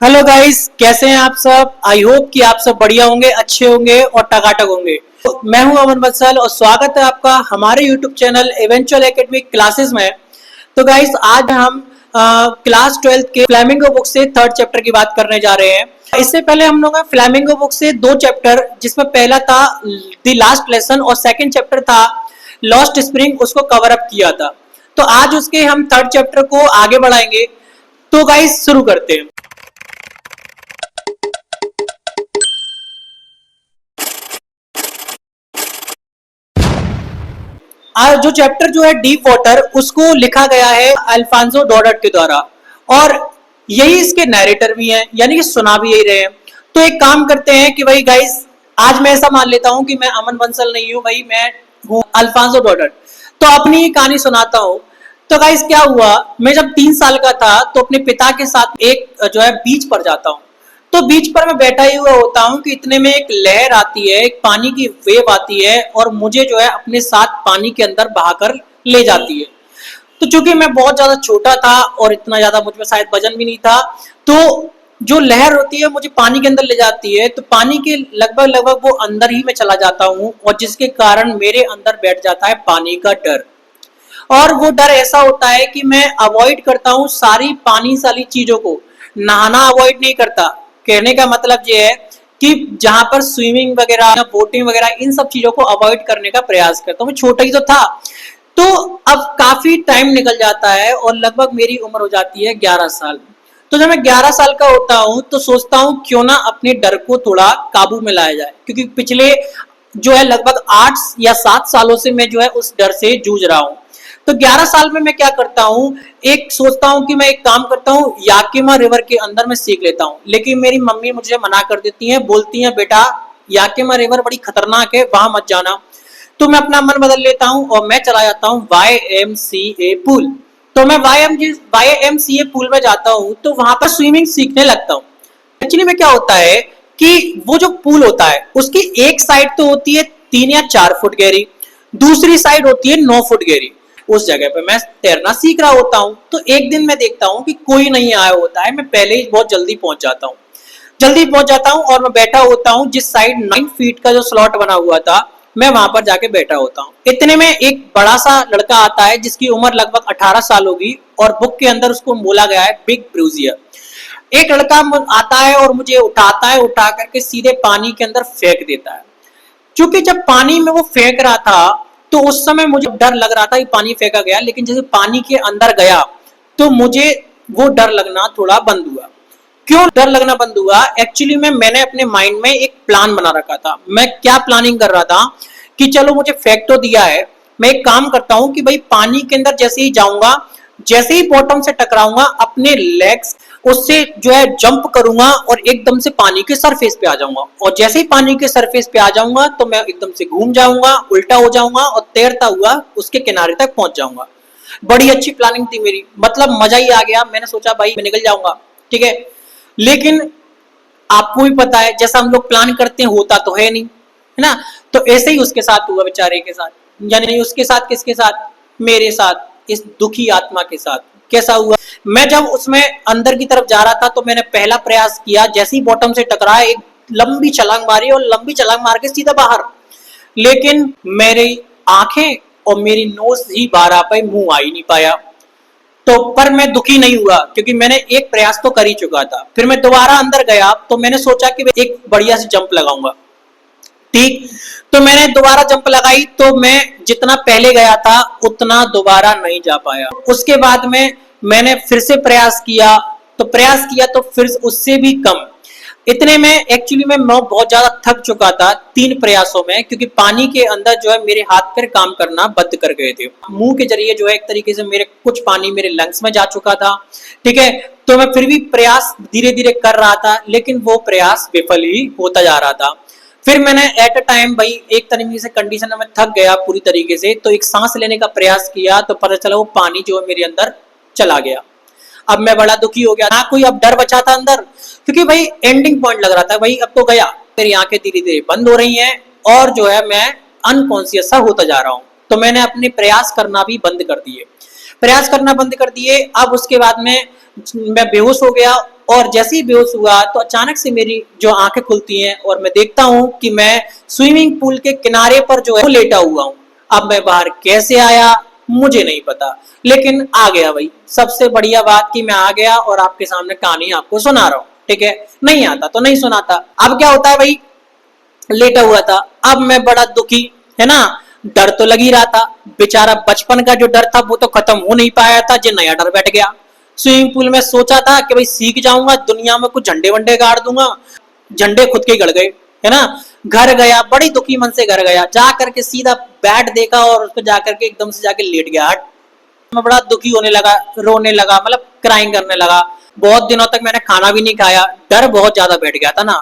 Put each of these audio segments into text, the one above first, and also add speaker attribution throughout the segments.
Speaker 1: Hello guys, कैसे हैं आप सब। आई होप कि आप सब बढ़िया होंगे, अच्छे होंगे और टकाटक होंगे। तो मैं हूं अमन बंसल और स्वागत है आपका हमारे YouTube channel eventual academic classes में। तो गाइस, आज हम क्लास 12 के फ्लैमिंगो बुक से थर्ड चैप्टर की बात करने जा रहे हैं। इससे पहले हम लोग फ्लैमिंगो बुक से दो चैप्टर, जिसमें पहला था द लास्ट लेसन और सेकंड चैप्टर था लॉस्ट स्प्रिंग, उसको कवर अप किया था। तो आज उसके हम थर्ड चैप्टर को आगे बढ़ाएंगे। तो गाइस, शुरू करते हैं। जो चैप्टर जो है डीप वाटर, उसको लिखा गया है अल्फांसो डॉडट के द्वारा, और यही इसके नैरेटर भी हैं, यानी कि सुना भी यही रहे हैं। तो एक काम करते हैं कि भाई गाइस, आज मैं ऐसा मान लेता हूं कि मैं अमन बंसल नहीं हूं भाई, मैं हूं अल्फांसो डॉडट। तो अपनी ही कहानी सुनाता हूं। तो गाइस, क्या हुआ, मैं जब 3 साल का था तो अपने पिता के साथ एक जो है बीच पर जाता हूं। तो बीच पर मैं बैठा ही हुआ होता हूँ कि इतने में एक लहर आती है, एक पानी की वेव आती है और मुझे जो है अपने साथ पानी के अंदर बहाकर ले जाती है। तो चूंकि मैं बहुत ज्यादा छोटा था और इतना ज्यादा मुझ में शायद वजन भी नहीं था, तो जो लहर होती है मुझे पानी के अंदर ले जाती है, तो पानी के लगभग लगभग वो अंदर ही मैं चला जाता हूँ, और जिसके कारण मेरे अंदर बैठ जाता है पानी का डर। और वो डर ऐसा होता है कि मैं अवॉइड करता हूँ सारी पानी वाली चीजों को। नहाना अवॉइड नहीं करता। कहने का मतलब ये है कि जहां पर स्विमिंग वगैरह, बोटिंग वगैरह, इन सब चीजों को अवॉइड करने का प्रयास करता हूँ। मैं छोटा ही तो था। तो अब काफी टाइम निकल जाता है और लगभग मेरी उम्र हो जाती है 11 साल। तो जब मैं 11 साल का होता हूँ तो सोचता हूँ क्यों ना अपने डर को थोड़ा काबू में लाया जाए, क्योंकि पिछले जो है लगभग 8 या 7 सालों से मैं जो है उस डर से जूझ रहा हूँ। तो 11 साल में मैं क्या करता हूँ, एक सोचता हूँ कि मैं एक काम करता हूँ, याकिमा रिवर के अंदर मैं सीख लेता हूँ। लेकिन मेरी मम्मी मुझे मना कर देती है, बोलती है बेटा याकिमा रिवर बड़ी खतरनाक है, वहां मत जाना। तो मैं अपना मन बदल लेता हूँ और मैं चला जाता हूँ YMCA पूल। तो मैं YMCA पूल में जाता हूँ, तो वहां पर स्विमिंग सीखने लगता हूँ। एक्चुअली में क्या होता है कि वो जो पूल होता है उसकी एक साइड तो होती है 3 या 4 फुट गहरी, दूसरी साइड होती है 9 फुट गहरी। उस जगह पे मैं तैरना सीख रहा होता हूँ। तो एक दिन मैं देखता हूँ कि कोई नहीं आया होता है, मैं पहले ही बहुत जल्दी पहुंच जाता हूँ और मैं बैठा होता हूँ जिस साइड 9 फीट का जो स्लॉट बना हुआ था, मैं वहां पर जाके बैठा होता हूँ। इतने में एक बड़ा सा लड़का आता है जिसकी उम्र लगभग 18 साल होगी, और बुक के अंदर उसको बोला गया है बिग ब्रूजियर। एक लड़का आता है और मुझे उठाता है, उठा करके सीधे पानी के अंदर फेंक देता है। क्योंकि जब पानी में वो फेंक रहा था तो उस समय मुझे डर लग रहा था कि पानी फेंका गया, लेकिन जैसे पानी के अंदर गया तो मुझे वो डर लगना थोड़ा बंद हुआ। क्यों डर लगना बंद हुआ? एक्चुअली में मैंने अपने माइंड में एक प्लान बना रखा था। मैं क्या प्लानिंग कर रहा था कि चलो मुझे फेंक तो दिया है, मैं एक काम करता हूं कि भाई पानी के अंदर जैसे ही जाऊंगा, जैसे ही बॉटम से टकराऊंगा, अपने लेग्स उससे जो है जंप करूंगा और एकदम से पानी के सरफेस पे आ जाऊंगा। और जैसे ही पानी के सरफेस पे आ जाऊंगा तो मैं एकदम से घूम जाऊंगा, उल्टा हो जाऊंगा और तैरता हुआ उसके किनारे तक पहुंच जाऊंगा। बड़ी अच्छी प्लानिंग थी मेरी, मतलब मजा ही आ गया। मैंने सोचा भाई मैं निकल जाऊंगा, ठीक है। लेकिन आपको भी पता है जैसा हम लोग प्लान करते हैं होता तो है नहीं, है ना। तो ऐसे ही उसके साथ हुआ, बेचारे के साथ। यानी उसके साथ किसके साथ? मेरे साथ, इस दुखी आत्मा के साथ। कैसा हुआ? मैं जब उसमें अंदर की तरफ जा रहा था तो मैंने पहला प्रयास किया, जैसे ही बॉटम से टकराया एक लंबी छलांग मारी और लंबी छलांग मार के सीधा बाहर। लेकिन मेरी आंखें और मेरी नोज ही बाहर आ पाई, मुंह आ ही नहीं पाया। तो पर मैं दुखी नहीं हुआ, क्योंकि मैंने एक प्रयास तो कर ही चुका था। फिर मैं दोबारा अंदर गया तो मैंने सोचा कि एक बढ़िया सी जंप लगाऊंगा, ठीक। तो मैंने दोबारा जंप लगाई तो मैं जितना पहले गया था उतना दोबारा नहीं जा पाया। उसके बाद में मैंने फिर से प्रयास किया तो फिर उससे भी कम। इतने में एक्चुअली में मैं बहुत ज्यादा थक चुका था 3 प्रयासों में, क्योंकि पानी के अंदर जो है मेरे हाथ पैर काम करना बंद कर गए थे। मुंह के जरिए जो है एक तरीके से मेरे कुछ पानी मेरे लंग्स में जा चुका था, ठीक है। तो मैं फिर भी प्रयास धीरे धीरे कर रहा था, लेकिन वो प्रयास विफल ही होता जा रहा था। फिर मैंने एट अ टाइम भाई एक तरीके से कंडीशन में थक गया पूरी तरीके से, तो एक सांस लेने का प्रयास किया तो पता चला वो पानी जो है मेरे अंदर चला गया। अब मैं बड़ा दुखी हो गया, ना कोई अब डर बचा था अंदर, क्योंकि भाई एंडिंग पॉइंट लग रहा था, भाई अब तो गया। मेरी आंखें धीरे धीरे बंद हो रही हैं और जो है मैं अनकॉन्सियस सा होता जा रहा हूँ। तो मैंने अपने प्रयास करना भी बंद कर दिए। अब उसके बाद में मैं बेहोश हो गया। और जैसे ही बेहोश हुआ तो अचानक से मेरी जो आंखें खुलती हैं और मैं देखता हूं कि मैं स्विमिंग पूल के किनारे पर जो है वो लेटा हुआ हूं। अब मैं बाहर कैसे आया मुझे नहीं पता, लेकिन आ गया भाई। सबसे बढ़िया बात कि मैं आ गया और आपके सामने कहानी आपको सुना रहा हूँ, ठीक है। नहीं आता तो नहीं सुनाता। अब क्या होता है भाई, लेटा हुआ था, अब मैं बड़ा दुखी, है ना। डर तो लग ही रहा था, बेचारा बचपन का जो डर था वो तो खत्म हो नहीं पाया था, जो नया डर बैठ गया। स्विमिंग पूल में सोचा था कि भाई सीख जाऊंगा, दुनिया में कुछ झंडे वंडे गाड़ दूंगा, झंडे खुद के गड़ गए, है ना। घर गया, बड़ी दुखी मन से घर गया, जा करके सीधा बैट देखा और उस पर जाकर के एकदम से जाके लेट गया। मैं बड़ा दुखी होने लगा, रोने लगा, मतलब क्राइंग करने लगा। बहुत दिनों तक मैंने खाना भी नहीं खाया, डर बहुत ज्यादा बैठ गया था ना,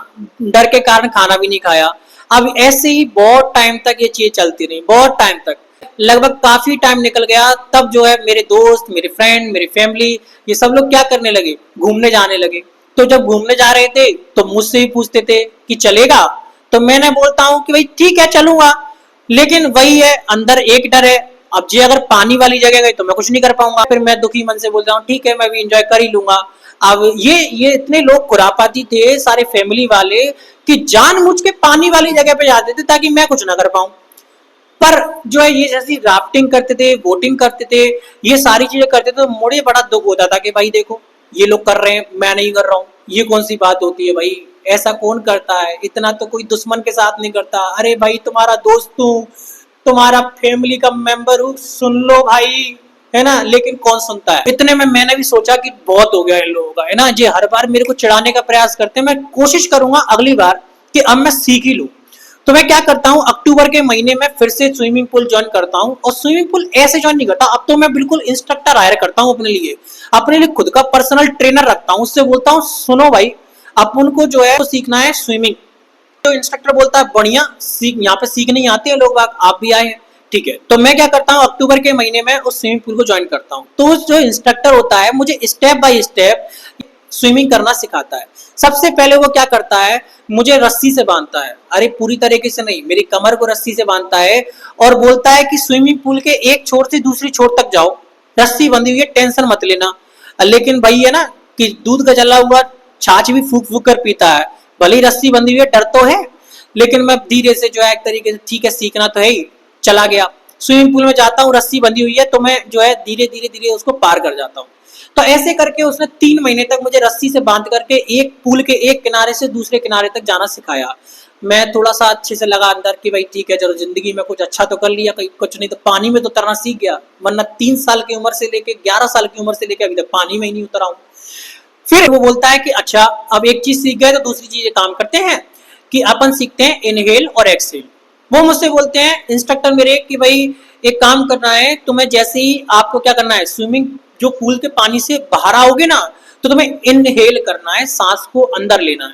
Speaker 1: डर के कारण खाना भी नहीं खाया। अब ऐसे ही बहुत टाइम तक ये चीज चलती रही, बहुत टाइम तक, लगभग काफी टाइम निकल गया। तब जो है मेरे दोस्त, मेरे फ्रेंड, मेरी फैमिली, ये सब लोग क्या करने लगे, घूमने जाने लगे। तो जब घूमने जा रहे थे तो मुझसे भी पूछते थे कि चलेगा, तो मैंने बोलता हूँ कि भाई ठीक है चलूंगा, लेकिन वही है, अंदर एक डर है। अब जी अगर पानी वाली जगह गई तो मैं कुछ नहीं कर पाऊंगा, फिर मैं दुखी मन से बोलता हूँ ठीक है मैं भी इंजॉय कर ही लूंगा। अब ये इतने लोग खुरापाती थे सारे फैमिली वाले कि जानबूझ के पानी वाली जगह पे जाते थे ताकि मैं कुछ ना कर पाऊं। पर जो है ये जैसी राफ्टिंग करते थे, बोटिंग करते थे, ये सारी चीजें करते थे, तो मुझे बड़ा दुख होता था कि भाई देखो ये लोग कर रहे हैं मैं नहीं कर रहा हूँ, ये कौन सी बात होती है भाई, ऐसा कौन करता है, इतना तो कोई दुश्मन के साथ नहीं करता। अरे भाई तुम्हारा दोस्त हूँ, तुम्हारा फैमिली का मेंबर हूँ, सुन लो भाई, है ना। लेकिन कौन सुनता है। इतने में मैंने भी सोचा कि बहुत हो गया इन लोगों का, है ना, ये हर बार मेरे को चिढ़ाने का प्रयास करते हैं। मैं कोशिश करूंगा अगली बार कि अब मैं सीख ही लूं। तो मैं क्या करता हूँ, अक्टूबर के महीने में फिर से स्विमिंग पूल ज्वाइन करता हूँ। और स्विमिंग पूल ऐसे ज्वाइन नहीं करता, अब तो मैं बिल्कुल इंस्ट्रक्टर हायर करता हूँ अपने लिए खुद का पर्सनल ट्रेनर रखता हूँ। उससे बोलता हूँ सुनो भाई, अपन को जो है वो सीखना है स्विमिंग। तो इंस्ट्रक्टर बोलता है बढ़िया, सीख, यहाँ पे सीखने आते हैं लोग, आप भी आए हैं, ठीक है। तो मैं क्या करता हूँ, अक्टूबर के महीने में उस स्विमिंग पूल को ज्वाइन करता हूँ। तो उस जो इंस्ट्रक्टर होता है मुझे स्टेप बाय स्टेप स्विमिंग करना सिखाता है। सबसे पहले वो क्या करता है, मुझे रस्सी से बांधता है, अरे पूरी तरीके से नहीं, मेरी कमर को रस्सी से बांधता है और बोलता है कि स्विमिंग पूल के एक छोर से दूसरी छोर तक जाओ, रस्सी बंधी हुई है, टेंशन मत लेना। लेकिन भाई है ना कि दूध का जला हुआ छाछ भी फूक फूक कर पीता है, भले ही रस्सी बंधी हुई है, डर तो है, लेकिन मैं धीरे से जो है एक तरीके से ठीक है सीखना तो है ही, चला गया। स्विमिंग पूल में जाता हूँ, रस्सी बंधी हुई है, तो मैं जो है धीरे धीरे धीरे उसको पार कर जाता हूँ। तो ऐसे करके उसने 3 महीने तक मुझे रस्सी से बांध करके एक पूल के एक किनारे से दूसरे किनारे तक जाना सिखाया। मैं थोड़ा सा अच्छे से लगा अंदर कि भाई ठीक है चलो जिंदगी में कुछ अच्छा तो कर लिया, कहीं कुछ नहीं तो पानी में तो तरना सीख गया, वरना 3 साल की उम्र से लेके 11 साल की उम्र से लेके अभी तक पानी में ही नहीं उतरा हूँ। फिर वो बोलता है कि अच्छा अब एक चीज सीख गए तो दूसरी चीज काम करते हैं कि अपन सीखते हैं इनहेल और एक्सहेल। वो मुझसे बोलते हैं इंस्ट्रक्टर मेरे कि भाई एक काम करना है तुम्हें, जैसे ही आपको क्या करना है, स्विमिंग जो पूल के पानी से बाहर आओगे ना तो तुम्हें इनहेल करना है, सांस को अंदर लेना है,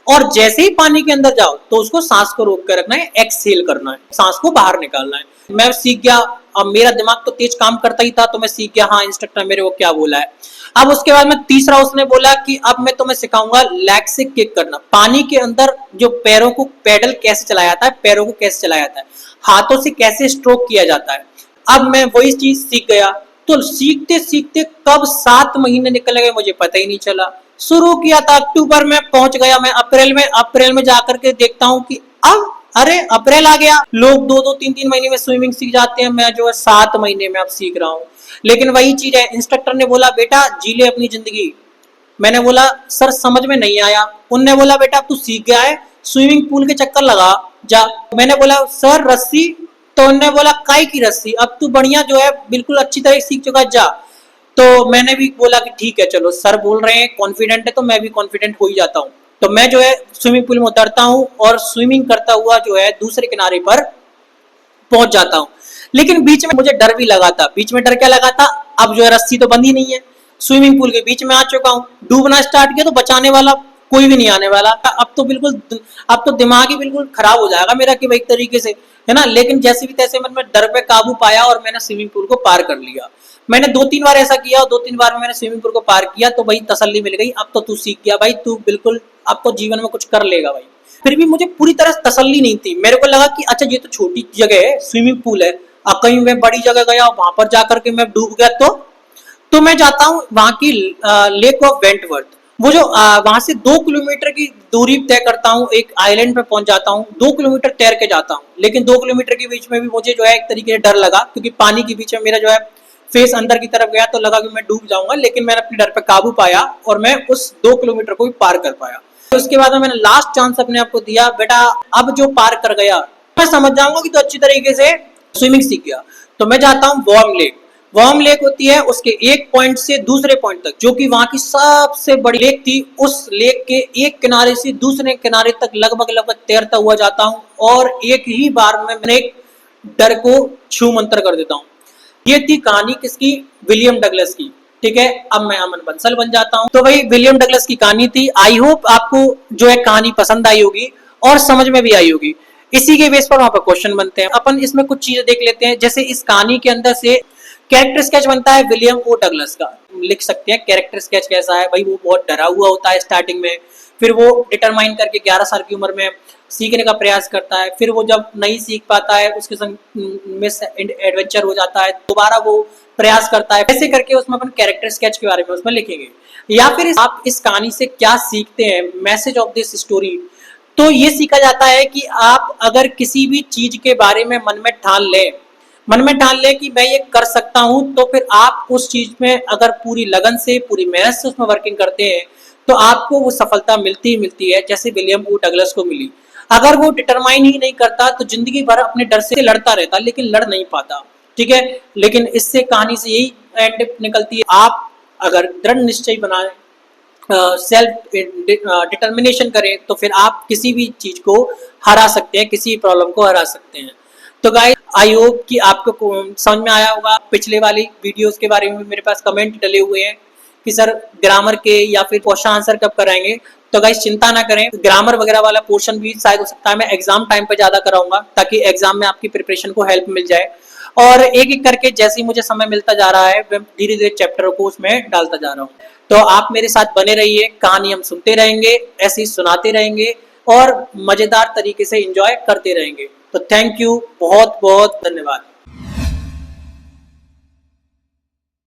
Speaker 1: और जैसे ही पानी के अंदर जाओ तो उसको सांस को रोक कर रखना है, एक्सहेल करना है, सांस को बाहर निकालना है। मैं सीख गया, अब मेरा दिमाग तो तेज काम करता ही था, तो मैं सीख गया हाँ इंस्ट्रक्टर मेरे को क्या बोला है। अब उसके बाद में तीसरा उसने बोला कि अब मैं तुम्हें सिखाऊंगा लेग से किक करना, पानी के अंदर जो पैरों को पैडल कैसे चलाया जाता है, पैरों को कैसे चलाया जाता है, हाथों से कैसे स्ट्रोक किया जाता है। अब मैं वही चीज सीख गया। तो सीखते सीखते कब 7 महीने निकल गए मुझे पता ही नहीं चला। शुरू किया था अक्टूबर में, पहुंच गया मैं अप्रैल में जाकर के देखता हूँ कि अब अरे अप्रैल आ गया, लोग 2-2 3-3 महीने में स्विमिंग सीख जाते हैं, मैं जो है 7 महीने में अब सीख रहा हूँ। लेकिन वही चीज है, इंस्ट्रक्टर ने बोला बेटा जी ले अपनी जिंदगी। मैंने बोला सर समझ में नहीं आया। उनने बोला बेटा तू सीख गया है, स्विमिंग पूल के चक्कर लगा जा। मैंने बोला सर रस्सी, तो उन्होंने बोला काय की रस्सी, अब तू बढ़िया जो है बिल्कुल अच्छी तरह सीख चुका जा। तो मैंने भी बोला कि ठीक है चलो सर बोल रहे हैं, कॉन्फिडेंट है तो मैं भी कॉन्फिडेंट हो ही जाता हूँ। तो मैं जो है स्विमिंग पूल में उतरता हूँ और स्विमिंग करता हुआ जो है दूसरे किनारे पर पहुंच जाता हूँ। लेकिन बीच में मुझे डर भी लगा था। बीच में डर क्या लगा था, अब जो है रस्सी तो बंदी नहीं है, स्विमिंग पूल के बीच में आ चुका हूँ, डूबना स्टार्ट किया तो बचाने वाला कोई भी नहीं आने वाला। अब तो दिमाग ही बिल्कुल खराब हो जाएगा मेरा कि भाई एक तरीके से, है ना। लेकिन जैसे भी तैसे मैंने डर पे काबू पाया और मैंने स्विमिंग पूल को पार कर लिया। मैंने 2-3 बार ऐसा किया और 2-3 बार में मैंने स्विमिंग पूल को पार किया, तो भाई तसल्ली मिल गई, अब तो तू सीख गया भाई, तू बिल्कुल अब तो जीवन में कुछ कर लेगा भाई। फिर भी मुझे पूरी तरह तसल्ली नहीं थी, मेरे को लगा कि अच्छा ये तो छोटी जगह है, स्विमिंग पूल है, अब कहीं मैं बड़ी जगह गया वहां पर जाकर के मैं डूब गया तो मैं जाता हूँ वहां की लेक ऑफ वेंटवर्थ। वो जो वहां से 2 किलोमीटर की दूरी तय करता हूँ, एक आइलैंड पे पहुंच जाता हूँ, 2 किलोमीटर तैर के जाता हूँ, लेकिन 2 किलोमीटर के बीच में भी मुझे जो है एक तरीके से डर लगा, क्योंकि पानी के बीच में मेरा जो है फेस अंदर की तरफ गया, तो लगा कि मैं डूब जाऊंगा, लेकिन मैंने अपने डर पे काबू पाया और मैं उस 2 किलोमीटर को भी पार कर पाया। तो उसके बाद में मैंने लास्ट चांस अपने आप को दिया, बेटा अब जो पार कर गया मैं समझ जाऊंगा कि तो अच्छी तरीके से स्विमिंग सीख गया, तो मैं जाता हूँ वार्म लेक। वार्म लेक होती है उसके एक पॉइंट से दूसरे पॉइंट तक, जो कि वहां की सबसे बड़ी लेक थी, उस लेक के एक किनारे से दूसरे किनारे तक लगभग लगभग तैरता हुआ जाता हूँ, और एक ही बार में मैंने एक डर को छू मंतर कर देता हूँ। ये थी कहानी किसकी? विलियम डगलस की। ठीक है, अब मैं अमन बंसल बन जाता हूँ। तो वही विलियम डगलस की कहानी थी। आई होप आपको जो है कहानी पसंद आई होगी और समझ में भी आई होगी। इसी के बेस पर वहां पर क्वेश्चन बनते हैं। अपन इसमें कुछ चीजें देख लेते हैं, जैसे इस कहानी के अंदर से कैरेक्टर स्केच बनता है विलियम ओ डगलस का। लिख सकते हैं कैरेक्टर स्केच कैसा है भाई। वो बहुत डरा हुआ होता है स्टार्टिंग में, फिर वो डिटरमाइन करके 11 साल की उम्र में सीखने का प्रयास करता है, फिर वो जब नहीं सीख पाता है उसके संग मिस एडवेंचर हो जाता है, दोबारा वो प्रयास करता है, ऐसे करके उसमें अपन कैरेक्टर स्केच के बारे में उसमें लिखेंगे। या फिर आप इस कहानी से क्या सीखते हैं, मैसेज ऑफ दिस स्टोरी, तो ये सीखा जाता है कि आप अगर किसी भी चीज के बारे में मन में ठान ले कि मैं ये कर सकता हूं, तो फिर आप उस चीज में अगर पूरी लगन से पूरी मेहनत से उसमें वर्किंग करते हैं तो आपको वो सफलता मिलती ही मिलती है, जैसे विलियम ओ डगलस को मिली। अगर वो डिटरमाइन ही नहीं करता तो जिंदगी भर अपने डर से लड़ता रहता, लेकिन लड़ नहीं पाता। ठीक है, लेकिन इससे कहानी से यही एंड निकलती है, आप अगर दृढ़ निश्चय बनाए, सेल्फ डिटर्मिनेशन करें, तो फिर आप किसी भी चीज को हरा सकते हैं, किसी प्रॉब्लम को हरा सकते हैं। तो गाइस आई होप कि आपको समझ में आया होगा। पिछले वाली वीडियोस के बारे में मेरे पास कमेंट डले हुए हैं कि सर ग्रामर के या फिर क्वेश्चन आंसर कब कराएंगे, तो गाइस चिंता ना करें, ग्रामर वगैरह वाला पोर्शन भी शायद हो सकता है मैं एग्जाम टाइम पे ज्यादा कराऊंगा, ताकि एग्जाम में आपकी प्रिपरेशन को हेल्प मिल जाए। और एक एक करके जैसे ही मुझे समय मिलता जा रहा है मैं धीरे धीरे चैप्टर को उसमें डालता जा रहा हूँ। तो आप मेरे साथ बने रहिए, कहानी हम सुनते रहेंगे, ऐसे ही सुनाते रहेंगे और मजेदार तरीके से एंजॉय करते रहेंगे। तो थैंक यू, बहुत बहुत धन्यवाद।